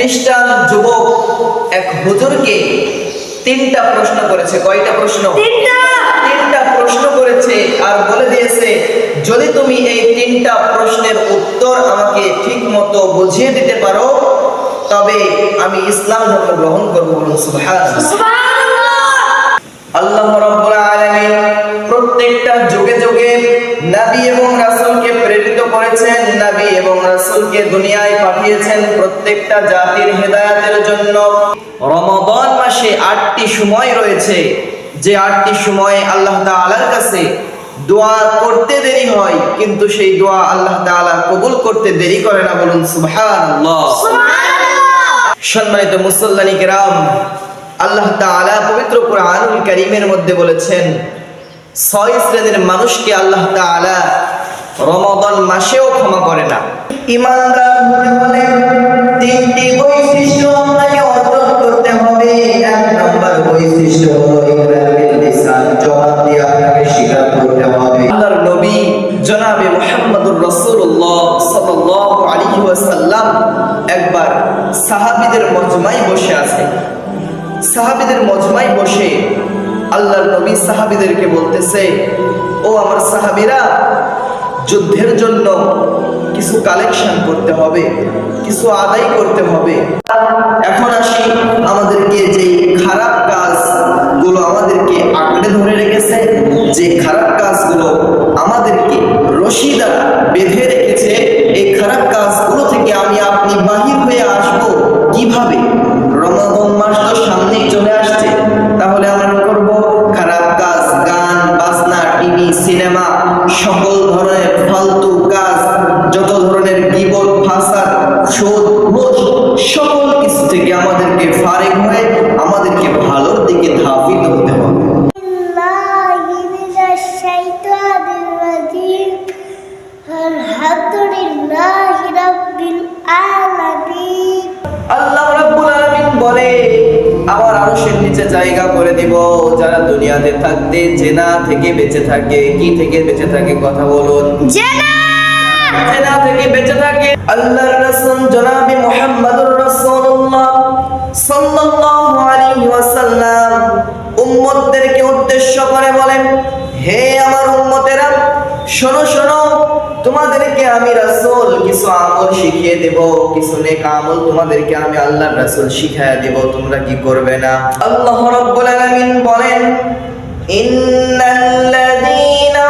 খ্রিস্টান যুবক এক হুজুরকে তিনটা প্রশ্ন করেছে। কয়টা প্রশ্ন? তিনটা প্রশ্ন করেছে আর বলে দিয়েছে, যদি তুমি এই তিনটা প্রশ্নের উত্তর আমাকে ঠিক মতো বুঝিয়ে দিতে পারো তবে আমি ইসলাম ধর্ম গ্রহণ করব। বলুন সুবহানাল্লাহ। আল্লাহ রাব্বুল আলামিন প্রত্যেকটা যুগে যুগে নবী এবং রাসূলকে প্রেরিত করেছেন, নবী এবং রাসূলকে দুনিয়ায় পাঠিয়েছেন প্রত্যেকটা জাতির হেদায়েতের জন্য। রমাদান মাসে 8টি সময় রয়েছে, যে 8টি সময়ে আল্লাহ তাআলার কাছে দোয়া করতে দেরি হয়, কিন্তু সেই দোয়া আল্লাহ তাআলা কবুল করতে দেরি করে না। বলুন সুবহানাল্লাহ। সম্মানিত মুসল্লানি কিরাম, আল্লাহ তাআলা পবিত্র কোরআনুল কারীমের মধ্যে বলেছেন 6 শ্রেণীর মানুষকে আল্লাহ তাআলা রমাদান মাসেও ক্ষমা করে না। ঈমানদার হতে হলে 3টি বৈশিষ্ট্য আপনাকে অর্জন করতে হবে। 1 নম্বর বৈশিষ্ট্য হলো ইকরার বিল লিসান, জবান দিয়ে আপনাকে স্বীকার করতে হবে। আল্লাহর নবী জনাবে মুহাম্মদুর রাসূলুল্লাহ সাল্লাল্লাহু আলাইহি ওয়াসাল্লাম একবার সাহাবীদের মজমায় বসে আছে। সাহাবীদের মজমায় বসে আল্লাহর নবী সাহাবীদেরকে বলতেছে, ও আমার সাহাবীরা, যুদ্ধের জন্য কিছু কালেকশন করতে হবে, কিছু আদায় করতে হবে। এখন আসি, আমাদেরকে যে খারাপ কাজগুলো আমাদেরকে আঁকড়ে ধরে রেখেছে, যে খারাপ কাজগুলো আমাদেরকে রশি দ্বারা বেঁধে রেখেছে, এই খারাপ কাজগুলো থেকে আমি আপনি বাহির হয়ে আসবো কিভাবে? রমাদান মাস তো সামনেই চলে আসছে, তাহলে আমরা করব খারাপ কাজ, গান বাজনা, টিভি, সিনেমা, সকল ধরনের ফালতু কাজ, যত ধরনের গীবত, ফাসাদ, সুদ, ঘুষ, সকল কিছু থেকে আমাদেরকে ফারিগ হয়ে আমাদেরকে ভালোর দিকে ধাবিত হতে হবে। আল্লাহ রাব্বুল আলামিন বলে, আমার আরশের নিচে জায়গা করে দিব যারা দুনিয়াতে থাকতে জিনা থেকে বেঁচে থাকে। কি থেকে বেঁচে থাকে? কথা বলুন। জিনা থেকে বেঁচে থাকে। আল্লাহর রাসূল জনাবে মুহাম্মদুর রাসূলুল্লাহ সাল্লাল্লাহু আলাইহি ওয়াসাল্লাম উম্মতদেরকে উদ্দেশ্য করে বলেন, হে আমার উম্মতেরা, শোনো শোনো, তোমাদেরকে আমি রাসূল কিছু আমল শিখিয়ে দেব, কিছু নেক আমল তোমাদেরকে আমি আল্লাহর রাসূল শিখায়া দেব, তোমরা কি করবে না? আল্লাহ রাব্বুল আলামিন বলেন, ইন্নাল্লাযীনা